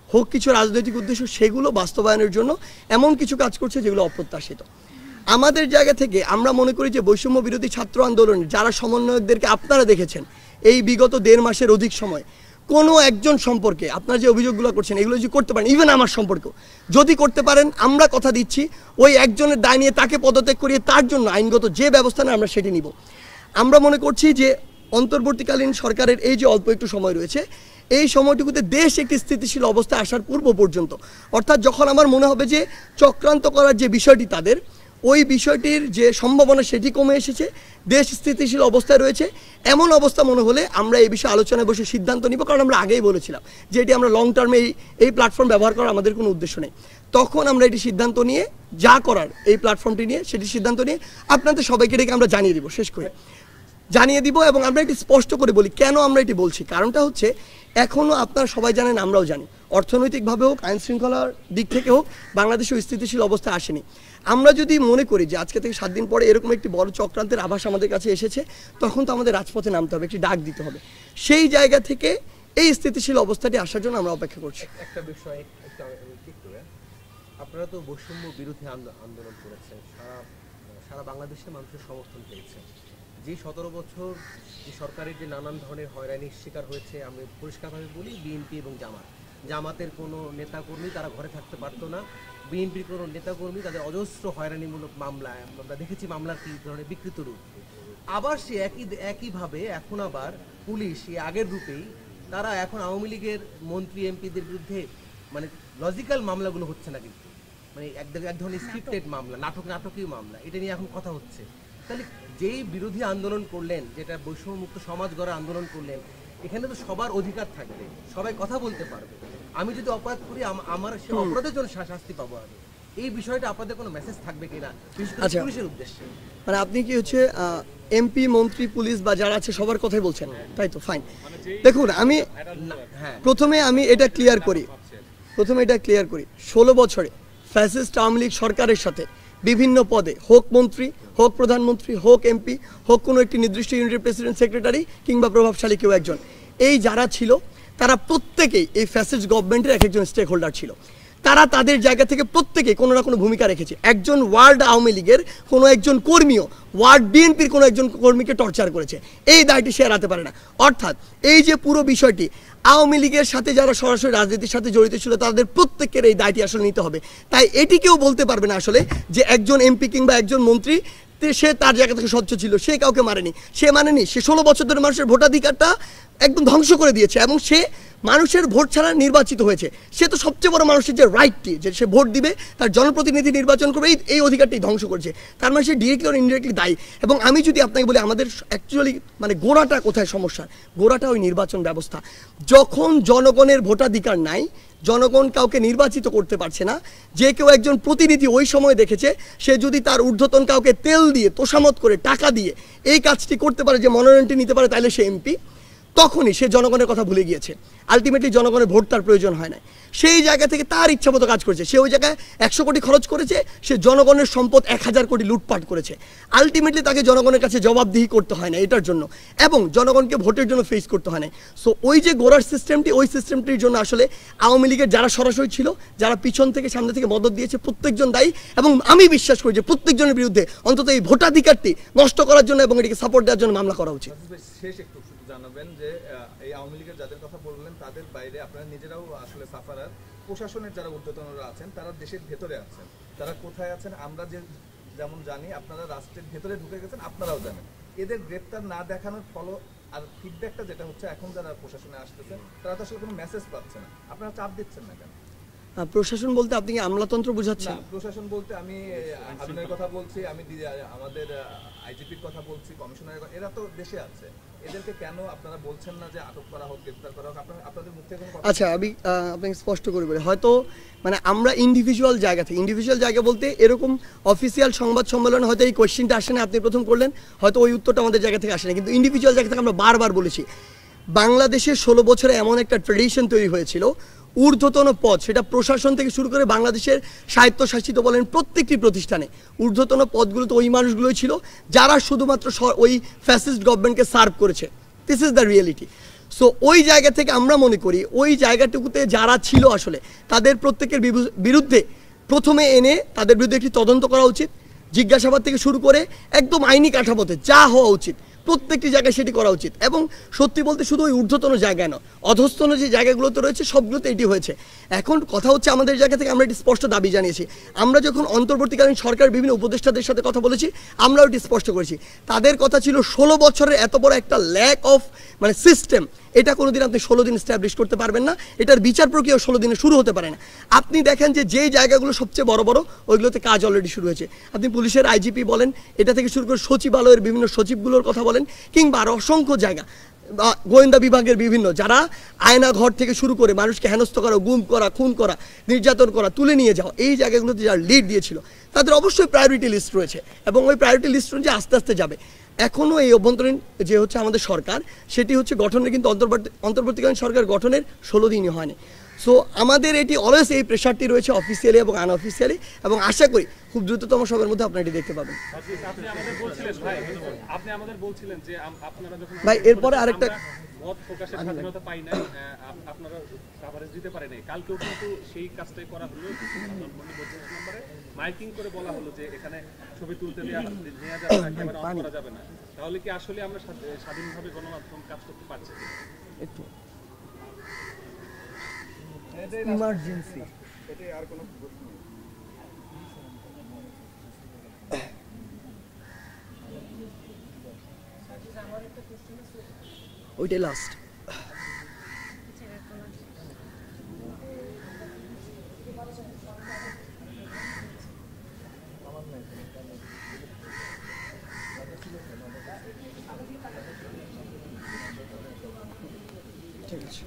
হোক, কিছু রাজনৈতিক উদ্দেশ্য, সেগুলো বাস্তবায়নের জন্য এমন কিছু কাজ করছে যেগুলো অপ্রত্যাশিত। আমাদের জায়গা থেকে আমরা মনে করি যে বৈষম্য বিরোধী ছাত্র আন্দোলনের যারা সমন্বয়কদেরকে আপনারা দেখেছেন এই বিগত 1.5 মাসের অধিক সময়, কোনো একজন সম্পর্কে আপনারা যে অভিযোগগুলো করছেন এগুলো যদি করতে পারেন, ইভেন আমার সম্পর্কেও যদি করতে পারেন, আমরা কথা দিচ্ছি ওই একজনের দায় নিয়ে তাকে পদত্যাগ করিয়ে তার জন্য আইনগত যে ব্যবস্থা নেয় আমরা সেটি নিব। আমরা মনে করছি যে অন্তর্বর্তীকালীন সরকারের এই যে অল্প একটু সময় রয়েছে, এই সময়টুকুতে দেশ একটি স্থিতিশীল অবস্থায় আসার পূর্ব পর্যন্ত, অর্থাৎ যখন আমার মনে হবে যে চক্রান্ত করার যে বিষয়টি তাদের, ওই বিষয়টির যে সম্ভাবনা সেটি কমে এসেছে, দেশ স্থিতিশীল অবস্থায় রয়েছে, এমন অবস্থা মনে হলে আমরা এই বিষয়ে আলোচনায় বসে সিদ্ধান্ত নিব। কারণ আমরা আগেই বলেছিলাম যে এটি আমরা লং টার্মে এই প্ল্যাটফর্ম ব্যবহার করার আমাদের কোনো উদ্দেশ্য নেই। তখন আমরা এটি সিদ্ধান্ত নিয়ে যা করার এই প্ল্যাটফর্মটি নিয়ে সেটি সিদ্ধান্ত নিয়ে আপনাদের সবাইকে ডেকে আমরা জানিয়ে দিব, শেষ করে জানিয়ে দিব। এবং আমরা এটি স্পষ্ট করে বলি কেন আমরা এটি বলছি, কারণটা হচ্ছে এখনও আপনারা সবাই জানেন, আমরাও জানি, অর্থনৈতিকভাবে হোক, আইন শৃঙ্খলার দিক থেকে হোক, বাংলাদেশে স্থিতিশীল অবস্থায় আসেনি। আমরা যদি মনে করি যে আজকে থেকে 7 দিন পরে এরকম একটি বড় চক্রান্তের আভাস আমাদের কাছে এসেছে, তখন তো আমাদের রাজপথে নামতে হবে, একটি ডাক দিতে হবে। সেই জায়গা থেকে এই স্থিতিশীল অবস্থাটি আসার জন্য আমরা অপেক্ষা করছি। একটা বিষয় ঠিক করে, আপনারা তো বৈষম্য বিরোধী আন্দোলন করেছেন, সারা বাংলাদেশের মানুষের সমর্থন পেয়েছে। যে 17 বছর যে সরকারের যে নানান ধরনের হয়রানির শিকার হয়েছে, আমি পরিষ্কারভাবে বলি, বিএনপি এবং জামাতের কোনো নেতাকর্মী তারা ঘরে থাকতে পারতো না, বিএনপির কোনো নেতাকর্মী তাদের অজস্র হয়রানিমূলক মামলায় আমরা দেখেছি, মামলার কি ধরনের বিকৃত রূপ। আবার সে একইভাবে এখন আবার পুলিশ এই আগের রূপেই, তারা এখন আওয়ামী লীগের মন্ত্রী এমপিদের বিরুদ্ধে মানে লজিক্যাল মামলাগুলো হচ্ছে না, কিন্তু মানে এক ধরনের স্ক্রিপ্টেড মামলা, নাটকীয় মামলা, এটা নিয়ে এখন কথা হচ্ছে। তাহলে যেই বিরোধী আন্দোলন করলেন, যেটা বৈষম্যমুক্ত সমাজ গড়ার আন্দোলন করলেন, এখানে তো সবার অধিকার থাকবে, সবাই কথা বলতে পারবে। আমি যদি অপরাধ করি আমার সে অপরাধের জন্য শাস্তি পাবো। আমি এই বিষয়টা আপনাদের কোনো মেসেজ থাকবে কিনা, বিশেষ করে পুলিশের উদ্দেশ্যে? মানে আপনি কি হচ্ছে এমপি, মন্ত্রী, পুলিশ বা যারা আছে সবার কথাই বলছেন, তাই তো? ফাইন। দেখুন, আমি প্রথমে এটা ক্লিয়ার করি 16 বছরে ফ্যাসিস্ট আওয়ামী লীগ সরকারের সাথে বিভিন্ন পদে, হোক মন্ত্রী, হোক প্রধানমন্ত্রী, হোক এমপি, হোক কোনো একটি নির্দিষ্ট ইউনিটের প্রেসিডেন্ট সেক্রেটারি কিংবা প্রভাবশালী কেউ একজন, এই যারা ছিল তারা প্রত্যেকেই এই ফ্যাসিস্ট গভর্নমেন্টের এক একজন স্টেক হোল্ডার ছিল। তারা তাদের জায়গা থেকে প্রত্যেকেই কোনো না কোনো ভূমিকা রেখেছে। একজন ওয়ার্ড আওয়ামী লীগের কোনো একজন কর্মীও ওয়ার্ড বিএনপির কোনো একজন কর্মীকে টর্চার করেছে, এই দায়টি সে এড়াতে পারে না। অর্থাৎ এই যে পুরো বিষয়টি আওয়ামী লীগের সাথে যারা সরাসরি রাজনীতির সাথে জড়িত ছিল তাদের প্রত্যেকের এই দায়টি আসলে নিতে হবে। তাই এটি কেউ বলতে পারবে না আসলে যে একজন এমপি কিংবা একজন মন্ত্রী সে তার জায়গা থেকে স্বচ্ছ ছিল, সে কাউকে মারেনি, সে মানেনি, সে 16 বছর ধরে মানুষের ভোটাধিকারটা একদম ধ্বংস করে দিয়েছে এবং সে মানুষের ভোট ছাড়া নির্বাচিত হয়েছে। সে তো সবচেয়ে বড় মানুষের যে রাইটটি, যে সে ভোট দিবে, তার জনপ্রতিনিধি নির্বাচন করবে, এই অধিকারটি ধ্বংস করেছে। তার মানে সে ডিরেক্টলি আর ইনডিরেক্টলি দায়ী। এবং আমি যদি আপনাকে বলি আমাদের অ্যাকচুয়ালি মানে গোড়াটা কোথায় সমস্যা, গোড়াটা ওই নির্বাচন ব্যবস্থা। যখন জনগণের ভোটাধিকার নাই, জনগণ কাউকে নির্বাচিত করতে পারছে না, যে কেউ একজন প্রতিনিধি ওই সময় দেখেছে সে যদি তার ঊর্ধ্বতন কাউকে তেল দিয়ে তোষামত করে টাকা দিয়ে এই কাজটি করতে পারে, যে মনোনয়নটি নিতে পারে, তাহলে সে এমপি। তখনই সে জনগণের কথা ভুলে গিয়েছে। আলটিমেটলি জনগণের ভোট তার প্রয়োজন হয় না, সেই জায়গা থেকে তার ইচ্ছামতো কাজ করেছে। সে ওই জায়গায় 100 কোটি খরচ করেছে, সে জনগণের সম্পদ 1000 কোটি লুটপাট করেছে। আলটিমেটলি তাকে জনগণের কাছে জবাবদিহি করতে হয় না এটার জন্য, এবং জনগণকে ভোটের জন্য ফেস করতে হয় না। সো ওই যে গোড়ার সিস্টেমটি, ওই সিস্টেমটির জন্য আসলে আওয়ামী লীগের যারা সরাসরি ছিল, যারা পিছন থেকে সামনে থেকে মদত দিয়েছে, প্রত্যেকজন দায়ী। এবং আমি বিশ্বাস করি যে প্রত্যেকজনের বিরুদ্ধে অন্তত এই ভোটাধিকারটি নষ্ট করার জন্য এবং এটিকে সাপোর্ট দেওয়ার জন্য মামলা করা উচিত। শেষ একটু শুধু জানাবেন যে এই আওয়ামী লীগের যাদের কথা বললেন তাদের বাইরে আপনারা নিজেরাও আসলে সাফারার, প্রশাসনের যারা ঊর্ধ্বতনরা আছেন তারা দেশের ভেতরে আছেন, তারা কোথায় আছেন আমরা যেমন জানি, আপনারা রাষ্ট্রের ভেতরে ঢুকে গেছেন, আপনারাও জানেন। এদের গ্রেপ্তার না দেখানোর ফলো আর ফিডব্যাকটা যেটা হচ্ছে, এখন যারা প্রশাসনে আসতেছেন তারা তো আসলে কোনো মেসেজ পাচ্ছে না, আপনারা চাপ দিচ্ছেন না কেন? প্রশাসন বলতে আপনি কি আমলাতন্ত্র বোঝাচ্ছেন? প্রশাসন বলতে আমি আইনের কথা বলছি, আমি আমাদের আইজিপির কথা বলছি, কমিশনারের কথা, এরা তো দেশে আছে, এদেরকে কেন আপনারা বলছেন না যে আটক করা হোক, গ্রেফতার করা হোক? আপনাদের মুখ থেকে কোনো কথা? আচ্ছা, আমি আপনাকে স্পষ্ট করে বলি, হয়তো মানে আমরা ইন্ডিভিজুয়াল জায়গা থেকে, ইন্ডিভিজুয়াল জায়গা বলতে এরকম অফিসিয়াল সংবাদ সম্মেলনে হয়তো এই কোয়েশ্চেনটা আসে না, আপনি প্রথম করলেন, হয়তো ওই উত্তরটা আমাদের জায়গা থেকে আসে না, কিন্তু ইন্ডিভিজুয়াল জায়গা থেকে আমরা বারবার বলেছি বাংলাদেশের 16 বছরে এমন একটা ট্রেডিশন তৈরি হয়েছিল, ঊর্ধ্বতন পদ, সেটা প্রশাসন থেকে শুরু করে বাংলাদেশের স্বায়ত্তশাসিত বলেন প্রত্যেকটি প্রতিষ্ঠানে ঊর্ধ্বতন পদগুলোতে ওই মানুষগুলোই ছিল যারা শুধুমাত্র ওই ফ্যাসিস্ট গভর্নমেন্টকে সার্ভ করেছে। This is the reality. So ওই জায়গা থেকে আমরা মনে করি ওই জায়গাটুকুতে যারা ছিল আসলে তাদের প্রত্যেকের বিরুদ্ধে প্রথমে এনে তাদের বিরুদ্ধে একটি তদন্ত করা উচিত, জিজ্ঞাসাবাদ থেকে শুরু করে একদম আইনি কাঠামোতে যা হওয়া উচিত প্রত্যেকটি জায়গায় সেটি করা উচিত। এবং সত্যি বলতে শুধু ওই ঊর্ধ্বতন জায়গায় নয়, অধস্তন যে জায়গাগুলোতে রয়েছে সবগুলোতে এটি হয়েছে। এখন কথা হচ্ছে আমাদের জায়গা থেকে আমরা এটি স্পষ্ট দাবি জানিয়েছি। আমরা যখন অন্তর্বর্তীকালীন সরকার বিভিন্ন উপদেষ্টাদের সাথে কথা বলেছি, আমরাও এটি স্পষ্ট করেছি। তাদের কথা ছিল 16 বছরের এত বড় একটা ল্যাক অফ মানে সিস্টেম, এটা কোনোদিন আপনি 16 দিন এস্টাবলিশ করতে পারবেন না, এটার বিচার প্রক্রিয়া 16 দিনে শুরু হতে পারে না। আপনি দেখেন যে যেই জায়গাগুলো সবচেয়ে বড় বড় ওইগুলোতে কাজ অলরেডি শুরু হয়েছে। আপনি পুলিশের আইজিপি বলেন, এটা থেকে শুরু করে সচিবালয়ের বিভিন্ন সচিবগুলোর কথা বলেন, কিংবা আরও অসংখ্য জায়গা, গোয়েন্দা বিভাগের বিভিন্ন যারা আয়না ঘর থেকে শুরু করে মানুষকে হেনস্থ করা, গুম করা, খুন করা, নির্যাতন করা, তুলে নিয়ে যাওয়া, এই জায়গাগুলোতে যারা লিড দিয়েছিল তাদের অবশ্যই প্রায়োরিটি লিস্ট রয়েছে এবং ওই প্রায়োরিটি লিস্ট অনুযায়ী আস্তে আস্তে যাবে। এখনও এই অভ্যন্তরীণ যে হচ্ছে আমাদের সরকার, সেটি হচ্ছে গঠনের কিন্তু অন্তর্বর্তীকালীন সরকার গঠনের 16 দিনই হয়নি। সো আমাদের এটি অলওয়েজ এই প্রেশারটি রয়েছে অফিসিয়ালি এবং আনঅফিসিয়ালি, এবং আশা করি খুব দ্রুততম সময়ের মধ্যে আপনারা এটি দেখতে পাবেন। আপনি আমাদের বলছিলেন যে আপনারা যখন ভাই এরপরে আরেকটা মত প্রকাশের স্বাধীনতা পাই নাই, আপনারা কভারেজ দিতে পারেন নাই, কালকেও কিন্তু সেই কাজটাই করা হলো। নম্বরে মাইকিং করে বলা হলো যে এখানে ছবি তুলতে নেওয়া যাবে না, ক্যামেরা অন করা যাবে না। তাহলে কি আসলে আমরা স্বাধীনভাবে গণমাধ্যম কাজ করতে পারছি? একটু ইমার্জেন্সি এটাই আর কোনো প্রশ্ন নেই। ওইটাই লাস্ট। ঠিক আছে।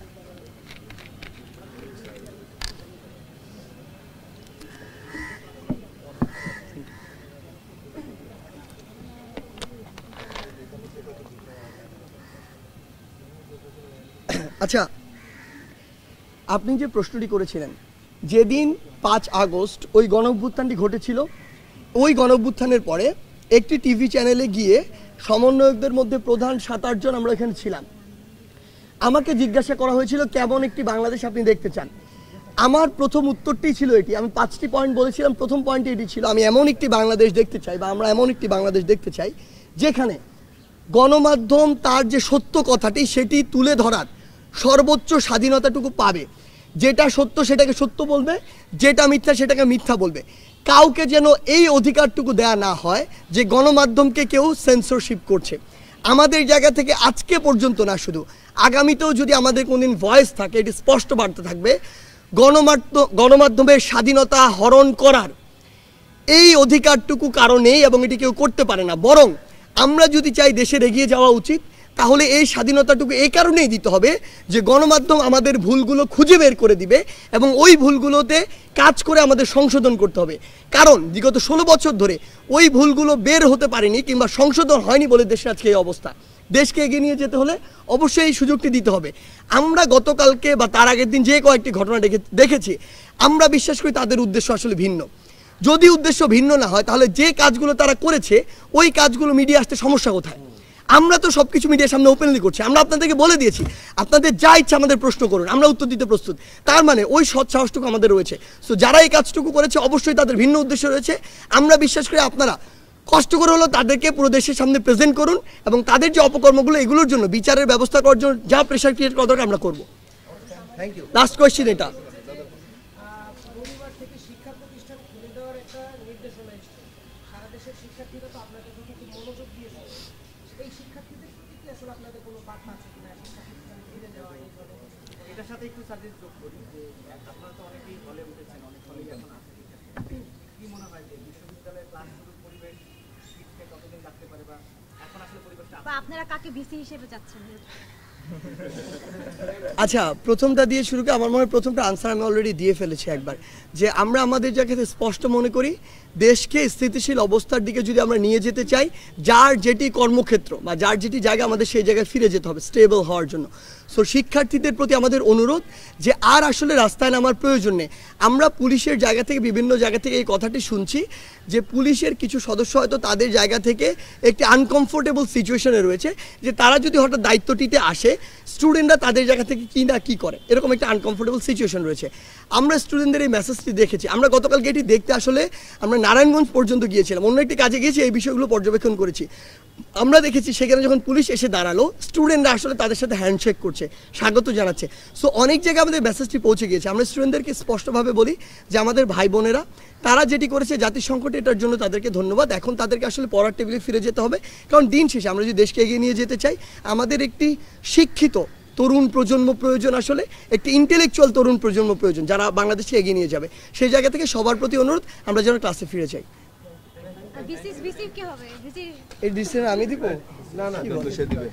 আচ্ছা, আপনি যে প্রশ্নটি করেছিলেন, যেদিন 5 আগস্ট ওই গণঅভ্যুত্থানটি ঘটেছিল, ওই গণঅভ্যুত্থানের পরে একটি টিভি চ্যানেলে গিয়ে সমন্বয়কদের মধ্যে প্রধান 7-8 জন আমরা এখানে ছিলাম। আমাকে জিজ্ঞাসা করা হয়েছিল কেমন একটি বাংলাদেশ আপনি দেখতে চান। আমার প্রথম উত্তরটি ছিল এটি, আমি 5টি পয়েন্ট বলেছিলাম, প্রথম পয়েন্ট এটি ছিল আমি এমন একটি বাংলাদেশ দেখতে চাই বা আমরা এমন একটি বাংলাদেশ দেখতে চাই যেখানে গণমাধ্যম তার যে সত্য কথাটি সেটি তুলে ধরার সর্বোচ্চ স্বাধীনতাটুকু পাবে, যেটা সত্য সেটাকে সত্য বলবে, যেটা মিথ্যা সেটাকে মিথ্যা বলবে। কাউকে যেন এই অধিকারটুকু দেয়া না হয় যে গণমাধ্যমকে কেউ সেন্সরশিপ করছে। আমাদের জায়গা থেকে আজকে পর্যন্ত না, শুধু আগামীতেও যদি আমাদের কোনদিন ভয়েস থাকে, এটি স্পষ্ট বার্তা থাকবে, গণমাধ্যমের স্বাধীনতা হরণ করার এই অধিকারটুকু কারণেই এবং এটি কেউ করতে পারে না। বরং আমরা যদি চাই দেশের এগিয়ে যাওয়া উচিত, তাহলে এই স্বাধীনতাটুকু এই কারণেই দিতে হবে যে গণমাধ্যম আমাদের ভুলগুলো খুঁজে বের করে দিবে এবং ওই ভুলগুলোতে কাজ করে আমাদের সংশোধন করতে হবে। কারণ বিগত 16 বছর ধরে ওই ভুলগুলো বের হতে পারেনি কিংবা সংশোধন হয়নি বলে দেশের আজকে এই অবস্থা। দেশকে এগিয়ে নিয়ে যেতে হলে অবশ্যই এই সুযোগটি দিতে হবে। আমরা গতকালকে বা তার আগের দিন যে কয়েকটি ঘটনা দেখেছি, আমরা বিশ্বাস করি তাদের উদ্দেশ্য আসলে ভিন্ন। যদি উদ্দেশ্য ভিন্ন না হয় তাহলে যে কাজগুলো তারা করেছে ওই কাজগুলো মিডিয়া আসতে সমস্যা কোথায়? আমরা তো সব কিছু মিডিয়ার সামনে ওপেনলি করছি। আমরা আপনাদেরকে বলে দিয়েছি আপনাদের যা ইচ্ছা আমাদের প্রশ্ন করুন, আমরা উত্তর দিতে প্রস্তুত। তার মানে ওই সৎ সাহসটুকু আমাদের রয়েছে। সো যারা এই কাজটুকু করেছে অবশ্যই তাদের ভিন্ন উদ্দেশ্য রয়েছে। আমরা বিশ্বাস করি আপনারা কষ্ট করে হলো তাদেরকে পুরো দেশের সামনে প্রেজেন্ট করুন এবং তাদের যে অপকর্মগুলো এগুলোর জন্য বিচারের ব্যবস্থা করার জন্য যা প্রেশার ক্রিয়েট করা দরকার আমরা করবো। Thank you. লাস্ট কোয়েশ্চেন এটা। পরিবার থেকে শিক্ষা প্রতিষ্ঠান খুলে দেওয়ার একটা নির্দেশনা এসেছে। সারা দেশের শিক্ষার্থীরা তো আপনাদের প্রতি খুব মনোযোগ দিয়েছে। এই শিক্ষার্থীদের প্রতি কি আসলে আপনাদের কোনো বার্তা আছে কিনা শিক্ষা প্রতিষ্ঠান খুলে দেওয়া এই ধরনের? এটার সাথে একটু সাজেস্ট যোগ করি যে আপনারা তো অনেকেই হলে উঠেছেন, অনেক হলেই এখন আছে শিক্ষার্থী। কি মনে হয় যে বিশ্ববিদ্যালয়ের ক্লাস শুরুর পরিবেশ শীতকে কতদিন লাগতে পারে বা এখন আসলে পরিবেশটা বা আপনারা কাকে বিসি হিসেবে যাচ্ছেন? আচ্ছা, প্রথমটা দিয়ে শুরু করে আমার মনে হয় প্রথমটা আনসার আমি অলরেডি দিয়ে ফেলেছি একবার, যে আমরা আমাদের জায়গাতে স্পষ্ট মনে করি দেশকে স্থিতিশীল অবস্থার দিকে যদি আমরা নিয়ে যেতে চাই, যার যেটি কর্মক্ষেত্র বা যার যেটি জায়গা আমাদের সেই জায়গায় ফিরে যেতে হবে স্টেবল হওয়ার জন্য। সো শিক্ষার্থীদের প্রতি আমাদের অনুরোধ যে আর আসলে রাস্তায় নামার প্রয়োজন নেই। আমরা পুলিশের জায়গা থেকে বিভিন্ন জায়গা থেকে এই কথাটি শুনছি যে পুলিশের কিছু সদস্য হয়তো তাদের জায়গা থেকে একটি আনকমফোর্টেবল সিচুয়েশনে রয়েছে যে তারা যদি হঠাৎ দায়িত্বটিতে আসে স্টুডেন্টরা তাদের জায়গা থেকে কী না কী করে, এরকম একটা আনকমফোর্টেবল সিচুয়েশন রয়েছে। আমরা স্টুডেন্টদের এই মেসেজটি দেখেছি। আমরা গতকালকে এটি দেখতে আসলে আমরা নারায়ণগঞ্জ পর্যন্ত গিয়েছিলাম, অন্য একটি কাজে গিয়েছি, এই বিষয়গুলো পর্যবেক্ষণ করেছি। আমরা দেখেছি সেখানে যখন পুলিশ এসে দাঁড়ালো স্টুডেন্টরা আসলে তাদের সাথে হ্যান্ডশেক করছে, স্বাগত জানাচ্ছে। সো অনেক জায়গায় আমাদের মেসেজটি পৌঁছে গিয়েছে। আমরা স্টুডেন্টদেরকে স্পষ্টভাবে বলি যে আমাদের ভাই বোনেরা তারা যেটি করেছে জাতির সংকটে, এটার জন্য তাদেরকে ধন্যবাদ। এখন তাদেরকে আসলে পড়ার টেবিলে ফিরে যেতে হবে, কারণ দিন শেষে আমরা যদি দেশকে এগিয়ে নিয়ে যেতে চাই আমাদের একটি শিক্ষিত তরুণ প্রজন্ম প্রয়োজন, আসলে একটি ইন্টেলেকচুয়াল তরুণ প্রজন্ম প্রয়োজন যারা বাংলাদেশকে এগিয়ে নিয়ে যাবে। সেই জায়গা থেকে সবার প্রতি অনুরোধ আমরা যেন ক্লাসে ফিরে যাই। এই ডিসিশন আমি দিব না সে দিবে।